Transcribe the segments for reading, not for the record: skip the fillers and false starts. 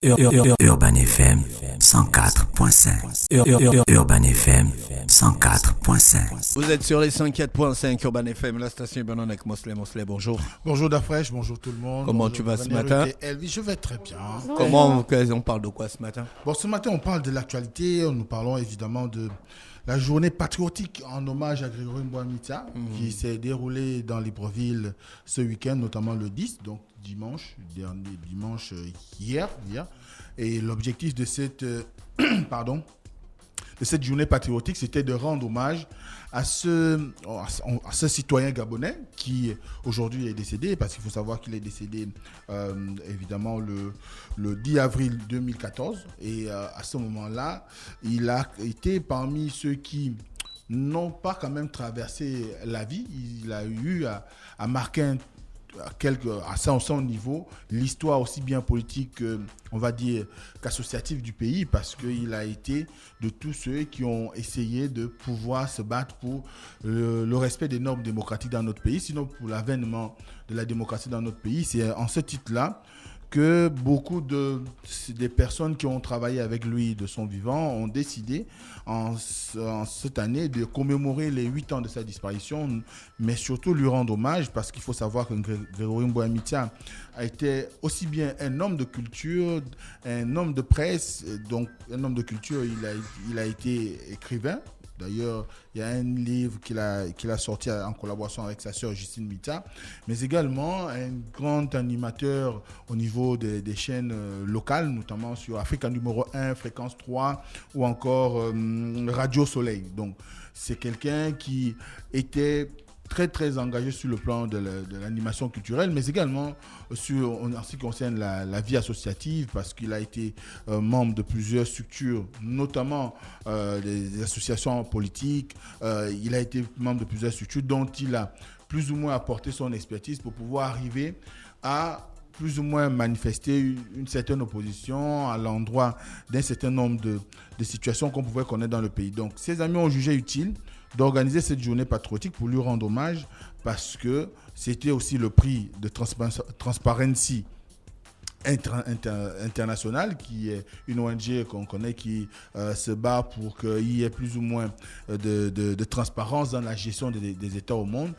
Urban FM 104.5. Urban FM 104.5. Vous êtes sur les 104.5 Urban FM, la station urbaine avec Mosley. Mosley, bonjour. Bonjour Dafresh, bonjour tout le monde. Comment bonjour, tu vas ce René matin? Elvis, je vais très bien. Comment on parle de quoi ce matin? Bon, ce matin, on parle de l'actualité. Nous parlons évidemment de la journée patriotique en hommage à Grégory Mbouamita qui s'est déroulée dans Libreville ce week-end, notamment le 10, donc dimanche, hier. Et l'objectif de cette, de cette journée patriotique, c'était de rendre hommage à ce citoyen gabonais qui aujourd'hui est décédé, parce qu'il faut savoir qu'il est décédé évidemment le 10 avril 2014. Et à ce moment-là, il a été parmi ceux qui n'ont pas quand même traversé la vie. Il a eu à marquer à son niveau l'histoire aussi bien politique on va dire qu'associative du pays, parce qu'il a été de tous ceux qui ont essayé de pouvoir se battre pour le respect des normes démocratiques dans notre pays, sinon pour l'avènement de la démocratie dans notre pays. C'est en ce titre-là que beaucoup des personnes qui ont travaillé avec lui de son vivant ont décidé en cette année de commémorer les 8 ans de sa disparition, mais surtout lui rendre hommage, parce qu'il faut savoir que Grégory Mbouamita a été aussi bien un homme de culture, un homme de presse. Donc un homme de culture, il a été écrivain. D'ailleurs, il y a un livre qu'il a sorti en collaboration avec sa sœur Justine Mita, mais également un grand animateur au niveau des chaînes locales, notamment sur Africa numéro 1, Fréquence 3 ou encore Radio Soleil. Donc, c'est quelqu'un qui était très très engagé sur le plan de l'animation culturelle, mais également en ce qui concerne la vie associative, parce qu'il a été membre de plusieurs structures, notamment des associations politiques. Il a été membre de plusieurs structures dont il a plus ou moins apporté son expertise pour pouvoir arriver à plus ou moins manifester une certaine opposition à l'endroit d'un certain nombre de situations qu'on pouvait connaître dans le pays. Donc ses amis ont jugé utile d'organiser cette journée patriotique pour lui rendre hommage, parce que c'était aussi le prix de Transparency International, qui est une ONG qu'on connaît, qui se bat pour qu'il y ait plus ou moins de transparence dans la gestion des États au monde.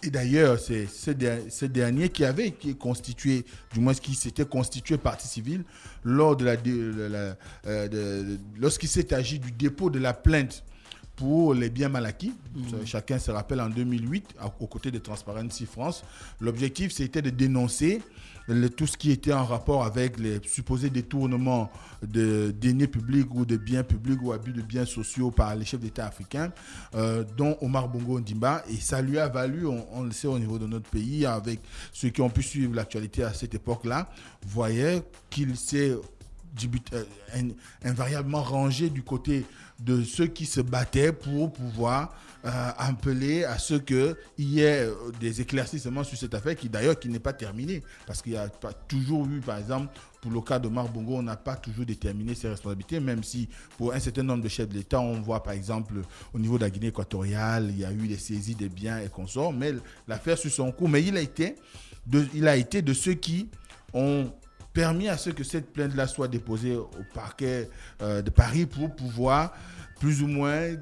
Et d'ailleurs, c'est ce dernier qui est constitué, du moins qui s'était constitué partie civile lors lorsqu'il s'est agi du dépôt de la plainte pour les biens mal acquis. Chacun se rappelle, en 2008, aux côtés de Transparency France, l'objectif c'était de dénoncer tout ce qui était en rapport avec les supposés détournements de deniers publics ou de biens publics ou abus de biens sociaux par les chefs d'État africains, dont Omar Bongo Ondimba. Et ça lui a valu, on le sait au niveau de notre pays, avec ceux qui ont pu suivre l'actualité à cette époque-là, voyaient qu'il s'est invariablement rangé du côté de ceux qui se battaient pour pouvoir appeler à ce qu'il y ait des éclaircissements sur cette affaire, qui n'est pas terminée, parce qu'il n'y a pas toujours eu, par exemple, pour le cas de Omar Bongo, on n'a pas toujours déterminé ses responsabilités, même si pour un certain nombre de chefs de l'État, on voit par exemple au niveau de la Guinée équatoriale, il y a eu des saisies des biens et consorts, mais l'affaire suit son cours. Mais il a été de ceux qui ont permis à ce que cette plainte-là soit déposée au parquet de Paris, pour pouvoir plus ou moins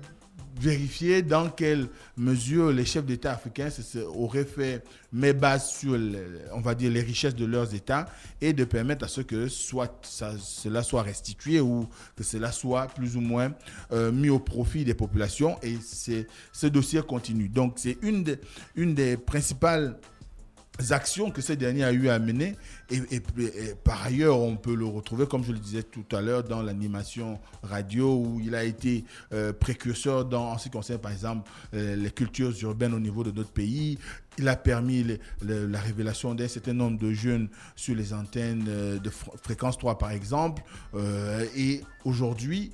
vérifier dans quelle mesure les chefs d'État africains auraient fait bases sur on va dire les richesses de leurs États, et de permettre à ce que cela soit restitué, ou que cela soit plus ou moins mis au profit des populations. Et ce dossier continue. Donc c'est une des principales actions que ce dernier a eu à mener, et par ailleurs on peut le retrouver, comme je le disais tout à l'heure, dans l'animation radio, où il a été précurseur en ce qui concerne par exemple les cultures urbaines au niveau de notre pays. Il a permis la révélation d'un certain nombre de jeunes sur les antennes de Fréquence 3 par exemple, et aujourd'hui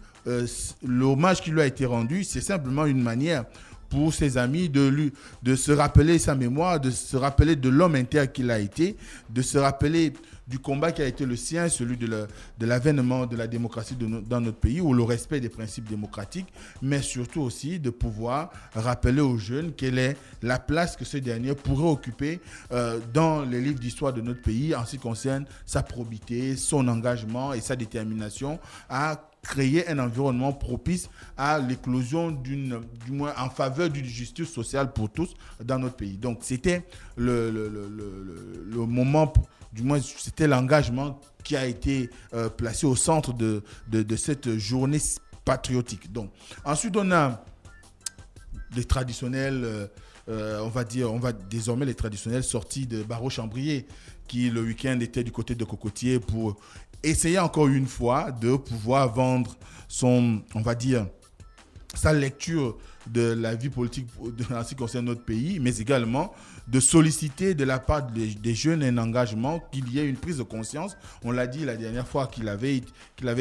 l'hommage qui lui a été rendu, c'est simplement une manière pour ses amis, de se rappeler sa mémoire, de se rappeler de l'homme intègre qu'il a été, de se rappeler du combat qui a été le sien, celui de l'avènement de la démocratie dans notre pays, ou le respect des principes démocratiques, mais surtout aussi de pouvoir rappeler aux jeunes quelle est la place que ce dernier pourrait occuper dans les livres d'histoire de notre pays en ce qui concerne sa probité, son engagement et sa détermination à créer un environnement propice à l'éclosion du moins en faveur d'une justice sociale pour tous dans notre pays. Donc c'était le moment, du moins c'était l'engagement qui a été placé au centre de cette journée patriotique. Donc ensuite on a les traditionnels, on va désormais les traditionnels sorties de Barreau-Chambrier qui le week-end était du côté de Cocotier pour essayer encore une fois de pouvoir vendre sa lecture de la vie politique en ce qui concerne notre pays, mais également de solliciter de la part des jeunes un engagement, qu'il y ait une prise de conscience. On l'a dit la dernière fois qu'il avait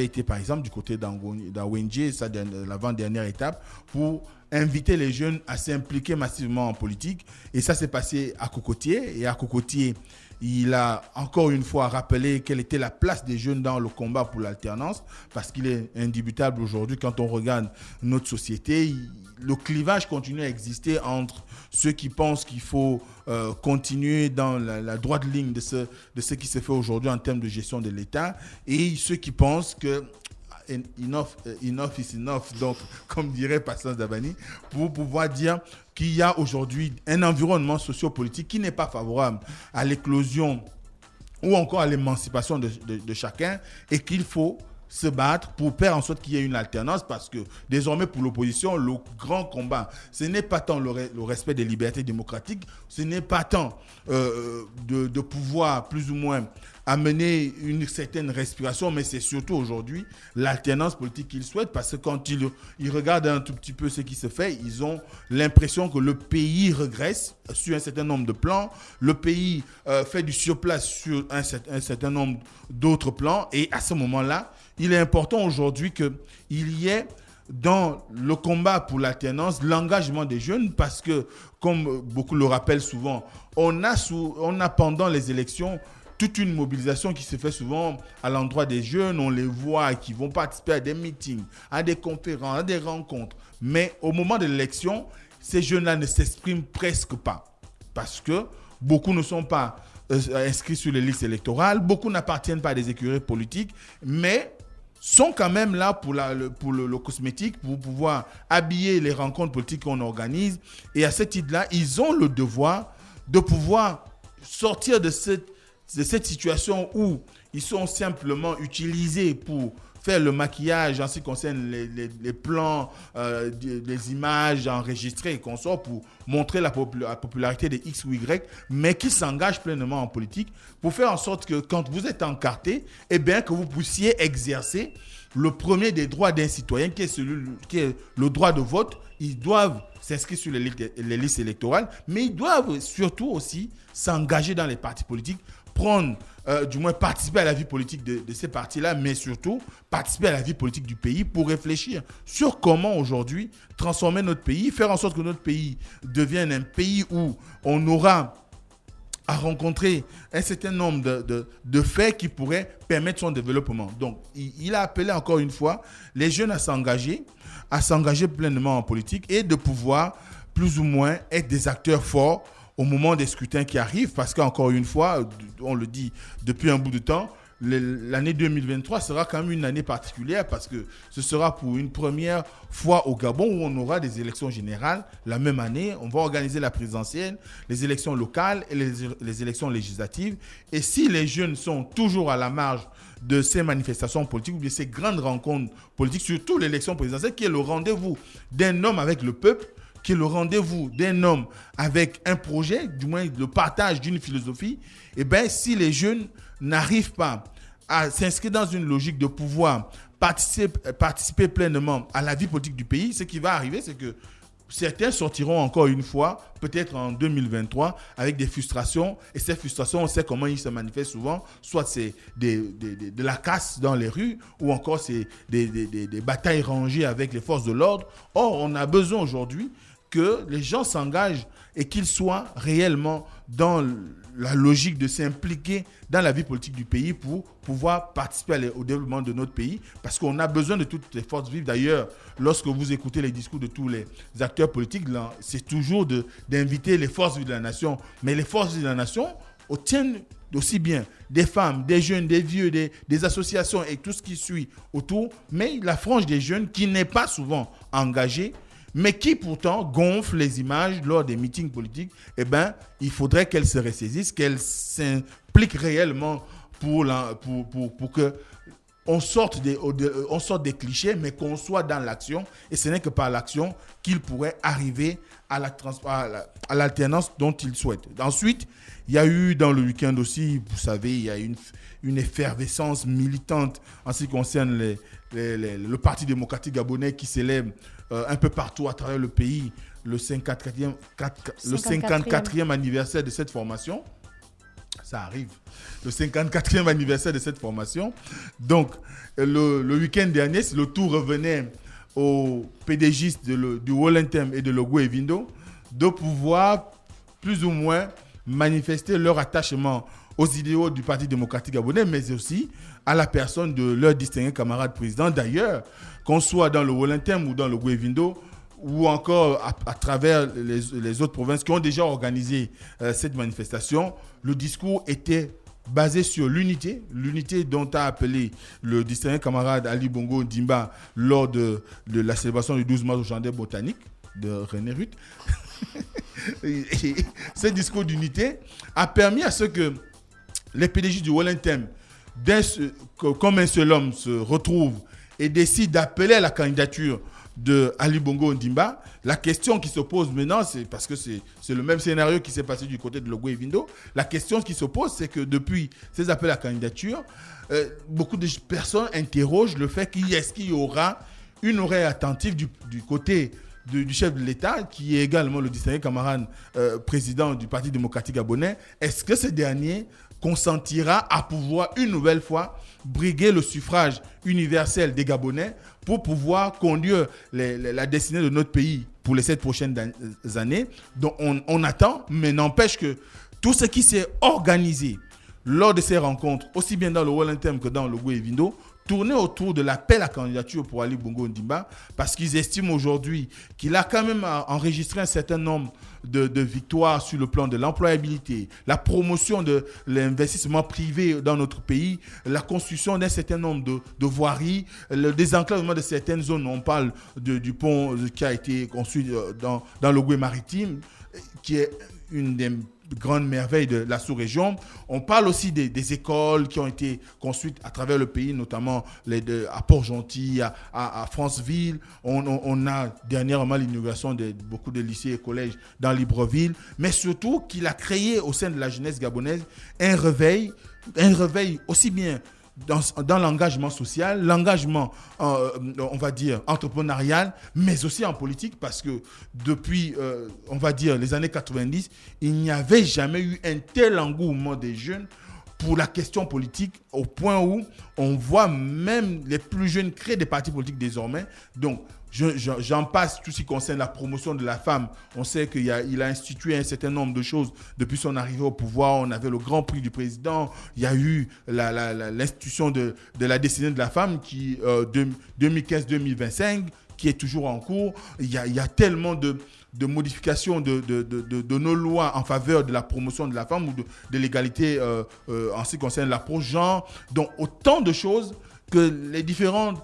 été par exemple du côté d'Awenje, l'avant-dernière étape, pour inviter les jeunes à s'impliquer massivement en politique. Et ça s'est passé à Cocotier. Et à Cocotier, il a encore une fois rappelé quelle était la place des jeunes dans le combat pour l'alternance, parce qu'il est indubitable aujourd'hui, quand on regarde notre société, le clivage continue à exister entre ceux qui pensent qu'il faut continuer dans la droite ligne de ce qui se fait aujourd'hui en termes de gestion de l'État, et ceux qui pensent que enough is enough, donc comme dirait Patience Dabani, pour pouvoir dire qu'il y a aujourd'hui un environnement sociopolitique qui n'est pas favorable à l'éclosion ou encore à l'émancipation de chacun, et qu'il faut se battre pour faire en sorte qu'il y ait une alternance, parce que désormais pour l'opposition, le grand combat, ce n'est pas tant le respect des libertés démocratiques, ce n'est pas tant de pouvoir plus ou moins amener une certaine respiration, mais c'est surtout aujourd'hui l'alternance politique qu'ils souhaitent, parce que quand ils regardent un tout petit peu ce qui se fait, ils ont l'impression que le pays régresse sur un certain nombre de plans, le pays fait du surplace sur un certain nombre d'autres plans, et à ce moment-là, il est important aujourd'hui qu'il y ait dans le combat pour l'alternance l'engagement des jeunes, parce que, comme beaucoup le rappellent souvent, on a pendant les élections toute une mobilisation qui se fait souvent à l'endroit des jeunes. On les voit qui vont participer à des meetings, à des conférences, à des rencontres. Mais au moment de l'élection, ces jeunes-là ne s'expriment presque pas, parce que beaucoup ne sont pas inscrits sur les listes électorales, beaucoup n'appartiennent pas à des écuries politiques, mais sont quand même là pour le cosmétique, pour pouvoir habiller les rencontres politiques qu'on organise. Et à ce titre-là, ils ont le devoir de pouvoir sortir de cette situation où ils sont simplement utilisés pour faire le maquillage en ce qui concerne les plans, les images enregistrées et consorts, pour montrer la popularité de X ou Y, mais qui s'engagent pleinement en politique pour faire en sorte que quand vous êtes encarté, eh bien, que vous puissiez exercer le premier des droits d'un citoyen, qui est le droit de vote. Ils doivent s'inscrire sur les listes électorales, mais ils doivent surtout aussi s'engager dans les partis politiques, du moins participer à la vie politique de ces partis-là, mais surtout participer à la vie politique du pays pour réfléchir sur comment aujourd'hui transformer notre pays, faire en sorte que notre pays devienne un pays où on aura à rencontrer un certain nombre de faits qui pourraient permettre son développement. Donc, il a appelé encore une fois les jeunes à s'engager pleinement en politique et de pouvoir plus ou moins être des acteurs forts au moment des scrutins qui arrivent, parce qu'encore une fois, on le dit depuis un bout de temps, l'année 2023 sera quand même une année particulière, parce que ce sera pour une première fois au Gabon où on aura des élections générales la même année. On va organiser la présidentielle, les élections locales et les élections législatives. Et si les jeunes sont toujours à la marge de ces manifestations politiques ou de ces grandes rencontres politiques, surtout l'élection présidentielle qui est le rendez-vous d'un homme avec le peuple, qui est le rendez-vous d'un homme avec un projet, du moins le partage d'une philosophie, et bien si les jeunes n'arrivent pas à s'inscrire dans une logique de pouvoir participer pleinement à la vie politique du pays, ce qui va arriver, c'est que certains sortiront encore une fois, peut-être en 2023, avec des frustrations. Et ces frustrations, on sait comment ils se manifestent souvent. Soit c'est de la casse dans les rues, ou encore c'est des batailles rangées avec les forces de l'ordre. Or, on a besoin aujourd'hui que les gens s'engagent et qu'ils soient réellement dans la logique de s'impliquer dans la vie politique du pays pour pouvoir participer au développement de notre pays, parce qu'on a besoin de toutes les forces vives. D'ailleurs, lorsque vous écoutez les discours de tous les acteurs politiques, là, c'est toujours d'inviter les forces vives de la nation. Mais les forces vives de la nation tiennent aussi bien des femmes, des jeunes, des vieux, des associations et tout ce qui suit autour, mais la frange des jeunes qui n'est pas souvent engagée, mais qui pourtant gonfle les images lors des meetings politiques. Eh bien, il faudrait qu'elle se ressaisisse, qu'elle s'implique réellement pour que on sorte des clichés, mais qu'on soit dans l'action. Et ce n'est que par l'action qu'il pourrait arriver à l'alternance dont il souhaite. Ensuite, il y a eu dans le week-end aussi, vous savez, il y a une effervescence militante en ce qui concerne le Parti démocratique gabonais qui célèbre un peu partout à travers le pays le 54e anniversaire de cette formation. Ça arrive. Le 54e anniversaire de cette formation. Donc, le week-end dernier, le tour revenait aux PDGistes du Wollentem et de Logou Evindo de pouvoir plus ou moins manifester leur attachement aux idéaux du Parti démocratique gabonais, mais aussi à la personne de leur distingué camarade président. D'ailleurs, qu'on soit dans le Wollentem ou dans le Logou Evindo, ou encore à travers les autres provinces qui ont déjà organisé cette manifestation, le discours était basé sur l'unité dont a appelé le distingué camarade Ali Bongo Ondimba lors de la célébration du 12 mars au Jardin botanique de René Ruth. Et ce discours d'unité a permis à ce que les PDG du Wollentem, comme un seul homme, se retrouvent et décident d'appeler à la candidature de Ali Bongo Ondimba. La question qui se pose maintenant, c'est parce que c'est le même scénario qui s'est passé du côté de Logou Evindo. La question qui se pose, c'est que depuis ces appels à candidature, beaucoup de personnes interrogent le fait qu'il y aura une oreille attentive du côté du chef de l'État, qui est également le distingué camarade président du Parti démocratique gabonais. Est-ce que ce dernier consentira à pouvoir une nouvelle fois briguer le suffrage universel des Gabonais pour pouvoir conduire la destinée de notre pays pour les 7 prochaines années? Donc on attend, mais n'empêche que tout ce qui s'est organisé lors de ces rencontres, aussi bien dans le Wollentem que dans le Logou Evindo, tourner autour de l'appel à candidature pour Ali Bongo Ondimba, parce qu'ils estiment aujourd'hui qu'il a quand même enregistré un certain nombre de victoires sur le plan de l'employabilité, la promotion de l'investissement privé dans notre pays, la construction d'un certain nombre de voiries, le désenclavement de certaines zones. On parle du pont qui a été construit dans le Goué maritime, qui est une des grande merveille de la sous-région. On parle aussi des écoles qui ont été construites à travers le pays, notamment à Port-Gentil, à Franceville. On a dernièrement l'inauguration de beaucoup de lycées et collèges dans Libreville, mais surtout qu'il a créé au sein de la jeunesse gabonaise un réveil aussi bien dans l'engagement social, l'engagement, on va dire, entrepreneurial, mais aussi en politique, parce que depuis, on va dire, les années 90, il n'y avait jamais eu un tel engouement des jeunes pour la question politique, au point où on voit même les plus jeunes créer des partis politiques désormais. Donc, j'en passe tout ce qui concerne la promotion de la femme. On sait qu'il a institué un certain nombre de choses depuis son arrivée au pouvoir. On avait le Grand Prix du président. Il y a eu l'institution de la destinée de la femme qui 2015-2025 qui est toujours en cours. Il y a tellement de modifications de nos lois en faveur de la promotion de la femme ou de l'égalité en ce qui concerne l'approche genre. Donc, autant de choses que les différentes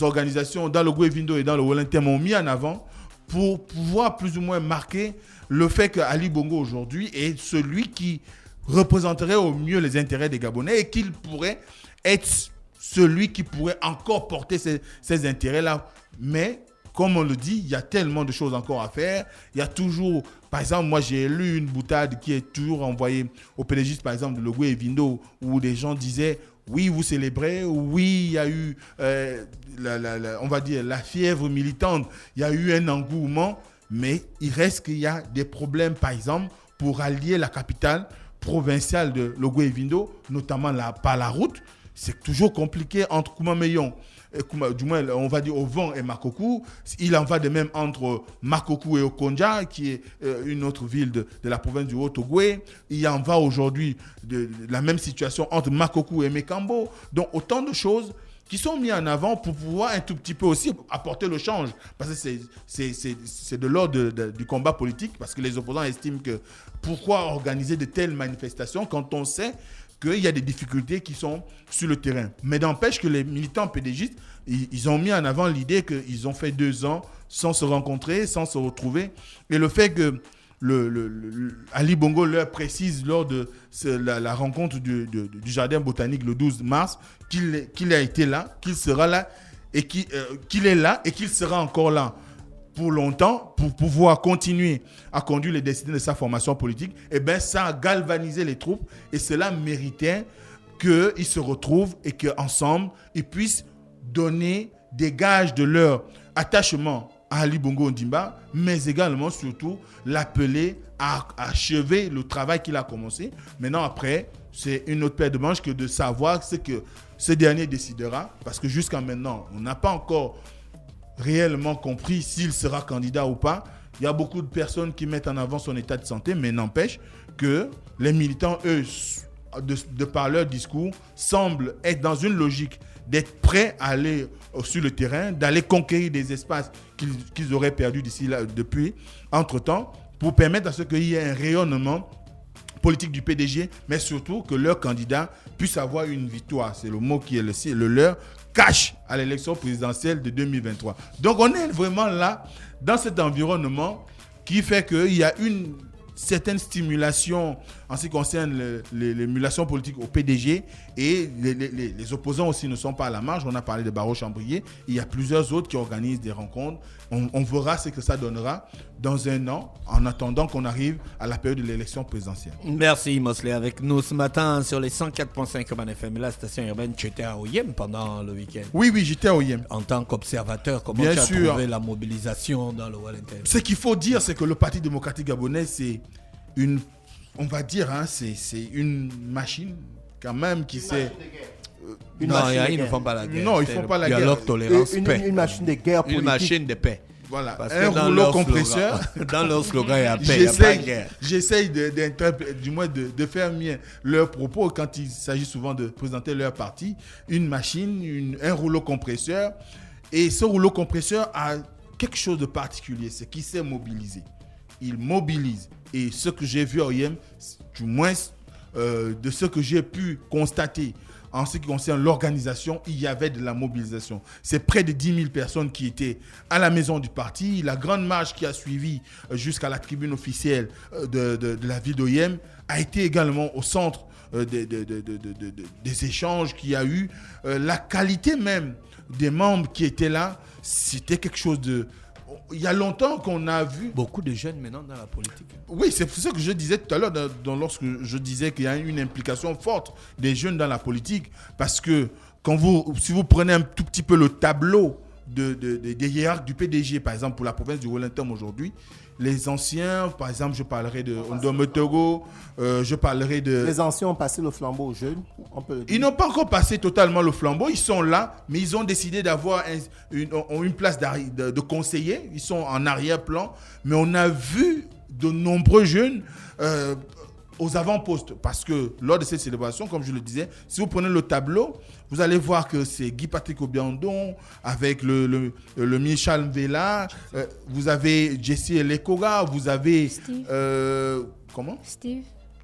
organisations dans le Logou Evindo et dans le Wollentem ont mis en avant pour pouvoir plus ou moins marquer le fait qu'Ali Bongo aujourd'hui est celui qui représenterait au mieux les intérêts des Gabonais et qu'il pourrait être celui qui pourrait encore porter ces intérêts-là. Mais comme on le dit, il y a tellement de choses encore à faire. Il y a toujours, par exemple, moi j'ai lu une boutade qui est toujours envoyée aux PDGistes, par exemple, de Logou Evindo, où des gens disaient oui, vous célébrez, oui, il y a eu, on va dire, la fièvre militante, il y a eu un engouement, mais il reste qu'il y a des problèmes, par exemple, pour allier la capitale provinciale de Logou Evindo, notamment par la route. c'est toujours compliqué entre Koumameyon, du moins on va dire Ovon et Makokou. Il en va de même entre Makokou et Okonja, qui est une autre ville de la province du Haut-Ogoué. Il en va aujourd'hui de la même situation entre Makokou et Mekambo. Donc autant de choses qui sont mis en avant pour pouvoir un tout petit peu aussi apporter le change. Parce que c'est de l'ordre du combat politique, parce que les opposants estiment que pourquoi organiser de telles manifestations quand on sait qu'il y a des difficultés qui sont sur le terrain. Mais n'empêche que les militants pédégistes, ils ont mis en avant l'idée qu'ils ont fait 2 ans sans se rencontrer, sans se retrouver. Et le fait que Ali Bongo leur précise lors de la rencontre du jardin botanique le 12 mars qu'il a été là, qu'il sera là et qu'il est là et qu'il sera encore là pour longtemps pour pouvoir continuer à conduire les destinées de sa formation politique. Et bien ça a galvanisé les troupes et cela méritait qu'ils se retrouvent et qu'ensemble ils puissent donner des gages de leur attachement à Ali Bongo Ondimba, mais également, surtout, l'appeler à achever le travail qu'il a commencé. Maintenant, après, c'est une autre paire de manches que de savoir ce que ce dernier décidera, parce que jusqu'à maintenant, on n'a pas encore réellement compris s'il sera candidat ou pas. Il y a beaucoup de personnes qui mettent en avant son état de santé, mais n'empêche que les militants, eux, de par leur discours, semblent être dans une logique d'être prêts à aller sur le terrain, d'aller conquérir des espaces qu'ils auraient perdus depuis, entre-temps, pour permettre à ce qu'il y ait un rayonnement politique du PDG, mais surtout que leur candidat puisse avoir une victoire. C'est le mot qui est le leur, cash à l'élection présidentielle de 2023. Donc on est vraiment là, dans cet environnement qui fait qu'il y a une certaine stimulation en ce qui concerne l'émulation politique au PDG et les opposants aussi ne sont pas à la marge. On a parlé de Barreau-Chambrier. Il y a plusieurs autres qui organisent des rencontres. On verra ce que ça donnera dans 1 an en attendant qu'on arrive à la période de l'élection présidentielle. Merci Mosley avec nous ce matin sur les 104.5 Urban FM. La station urbaine, tu étais à Oyem pendant le week-end. Oui, j'étais à Oyem. En tant qu'observateur, comment Bien tu as sûr. trouvé la mobilisation dans le Wellington? Ce qu'il faut dire, c'est que le Parti démocratique gabonais, c'est une machine quand même qui sait... Ils ne font pas la guerre. Non, ils ne font pas la guerre. Dialogue, tolérance, paix. Une machine de guerre politique. Une machine de paix. Voilà, Parce un que dans rouleau leur compresseur. Dans leur slogan, il y a paix, il n'y a pas de guerre. J'essaye de faire mien leurs propos quand il s'agit souvent de présenter leur parti. Une machine, un rouleau compresseur. Et ce rouleau compresseur a quelque chose de particulier, c'est qu'il sait mobiliser. Il mobilise. Et ce que j'ai vu à OIM, du moins de ce que j'ai pu constater en ce qui concerne l'organisation, il y avait de la mobilisation. C'est près de 10 000 personnes qui étaient à la maison du parti. La grande marche qui a suivi jusqu'à la tribune officielle de la ville d'OIM a été également au centre des échanges qu'il y a eu. La qualité même des membres qui étaient là, c'était quelque chose de... Il y a longtemps qu'on a vu... Beaucoup de jeunes maintenant dans la politique. Oui, c'est ce que je disais tout à l'heure lorsque je disais qu'il y a une implication forte des jeunes dans la politique. Parce que si vous prenez un tout petit peu le tableau des hiérarques du PDG, par exemple pour la province du Wellington aujourd'hui, les anciens, par exemple, je parlerai de Ndometogo, je parlerai de... Les anciens ont passé le flambeau aux jeunes, on peut le dire. Ils n'ont pas encore passé totalement le flambeau, ils sont là, mais ils ont décidé d'avoir une place de conseiller, ils sont en arrière-plan, mais on a vu de nombreux jeunes aux avant-postes, parce que lors de cette célébration, comme je le disais, si vous prenez le tableau, vous allez voir que c'est Guy-Patrick Obiandon avec le Michel Mvela, vous avez Jesse Lekoga, vous avez... Steve. Comment? Steve.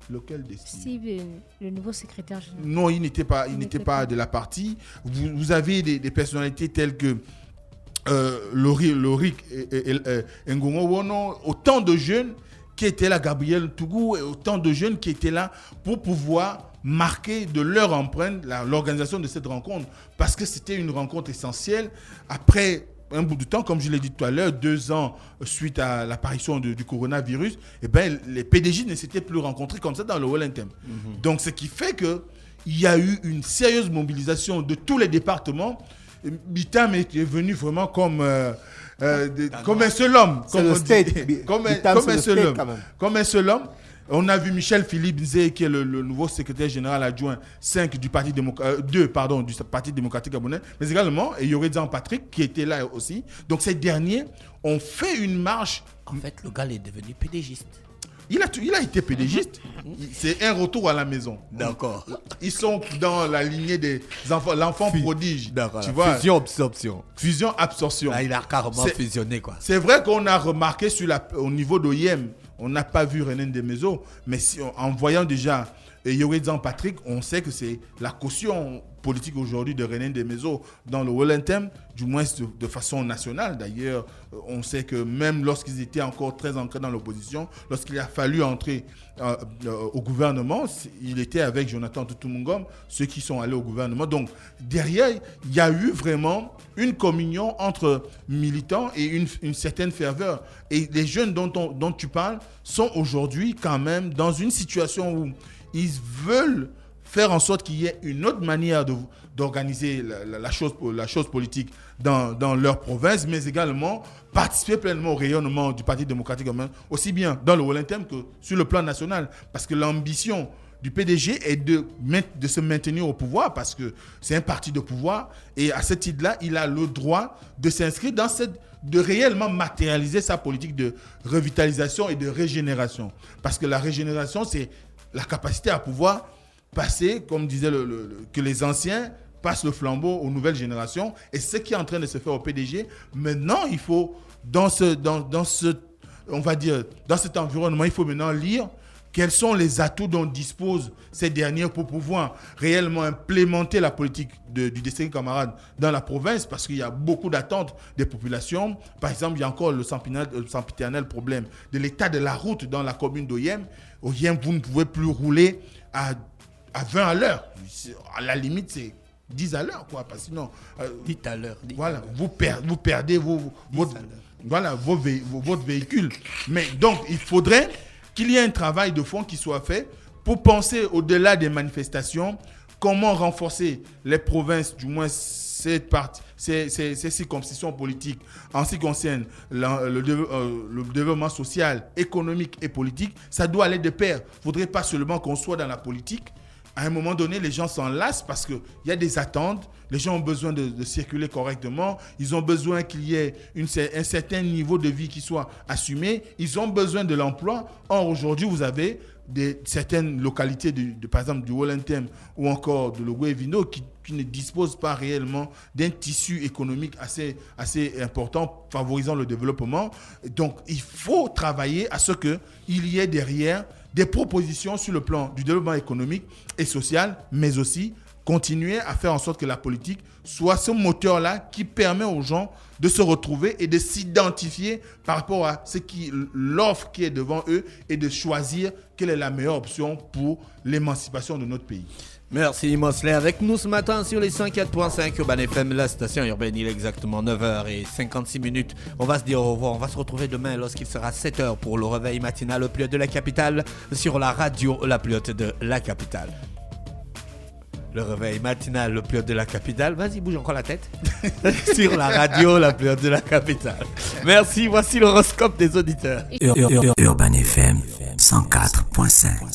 Lequel des Steve? Steve, le nouveau secrétaire général. Non, il n'était pas de la partie. Vous avez des personnalités telles que Lorik et Ngongo Wono, autant de jeunes qui étaient là, Gabriel Tougou, et autant de jeunes qui étaient là pour pouvoir marquer de leur empreinte l'organisation de cette rencontre, parce que c'était une rencontre essentielle. Après un bout de temps, comme je l'ai dit tout à l'heure, 2 ans suite à l'apparition du coronavirus, les PDG ne s'étaient plus rencontrés comme ça dans le Wellington. Donc ce qui fait qu'il y a eu une sérieuse mobilisation de tous les départements. Bitam est venu vraiment comme un seul homme, comme un seul homme. On a vu Michel Philippe Nzé, qui est le nouveau secrétaire général adjoint 2 du Parti démocratique gabonais, mais également Yori Dzan Patrick, qui était là aussi. Donc ces derniers ont fait une marche. En fait, le gars est devenu PDGiste. Il a été PDGiste. C'est un retour à la maison. D'accord. Ils sont dans la lignée des enfants, l'enfant prodige. D'accord. Tu vois, Fusion-absorption. Fusion-absorption. Là, il a carrément fusionné, quoi. C'est vrai qu'on a remarqué au niveau d'OIM, on n'a pas vu René Ndemezo, mais en voyant déjà Yori Dzan Patrick, on sait que c'est la caution politique aujourd'hui de René Ndemezo dans le Wellington, du moins de façon nationale. D'ailleurs, on sait que même lorsqu'ils étaient encore très ancrés dans l'opposition, lorsqu'il a fallu entrer au gouvernement, il était avec Jonathan Tutu-Mungom, ceux qui sont allés au gouvernement. Donc, derrière, il y a eu vraiment une communion entre militants et une certaine ferveur. Et les jeunes dont tu parles sont aujourd'hui quand même dans une situation où ils veulent faire en sorte qu'il y ait une autre manière d'organiser la chose politique dans leur province, mais également participer pleinement au rayonnement du Parti démocratique gabonais, aussi bien dans le Wellington que sur le plan national. Parce que l'ambition du PDG est de se maintenir au pouvoir, parce que c'est un parti de pouvoir, et à ce titre-là, il a le droit de s'inscrire de réellement matérialiser sa politique de revitalisation et de régénération. Parce que la régénération, c'est la capacité à pouvoir passer, comme disait que les anciens passent le flambeau aux nouvelles générations, et ce qui est en train de se faire au PDG. Maintenant, il faut, dans cet environnement, il faut maintenant lire quels sont les atouts dont disposent ces derniers pour pouvoir réellement implémenter la politique du district camarade dans la province, parce qu'il y a beaucoup d'attentes des populations. Par exemple, il y a encore le sempiternel problème de l'état de la route dans la commune d'Oyem. Oyem, vous ne pouvez plus rouler à 20 à l'heure. À la limite, c'est 10 à l'heure, quoi. Parce que sinon, 10 à l'heure. Voilà, vous perdez votre véhicule. Mais donc, il faudrait qu'il y ait un travail de fond qui soit fait pour penser au-delà des manifestations, comment renforcer les provinces, du moins ces circonscriptions politiques en ce qui concerne le développement social, économique et politique. Ça doit aller de pair. Il ne faudrait pas seulement qu'on soit dans la politique. À un moment donné, les gens s'en lassent parce qu'il y a des attentes. Les gens ont besoin de circuler correctement. Ils ont besoin qu'il y ait un certain niveau de vie qui soit assumé. Ils ont besoin de l'emploi. Or, aujourd'hui, vous avez certaines localités, par exemple du Wellington ou encore de l'Oguevino qui ne disposent pas réellement d'un tissu économique assez important favorisant le développement. Donc, il faut travailler à ce qu'il y ait derrière des propositions sur le plan du développement économique et social, mais aussi continuer à faire en sorte que la politique soit ce moteur-là qui permet aux gens de se retrouver et de s'identifier par rapport à l'offre qui est devant eux et de choisir quelle est la meilleure option pour l'émancipation de notre pays. Merci Mosley avec nous ce matin sur les 104.5 Urban FM, la station urbaine. Il est exactement 9h56. On va se dire au revoir, on va se retrouver demain lorsqu'il sera 7h pour le réveil matinal le plus haut de la capitale sur la radio la plus haute de la capitale. Le réveil matinal le plus haut de la capitale. Vas-y, bouge encore la tête. Sur la radio la plus haute de la capitale. Merci, voici l'horoscope des auditeurs. Urban FM 104.5.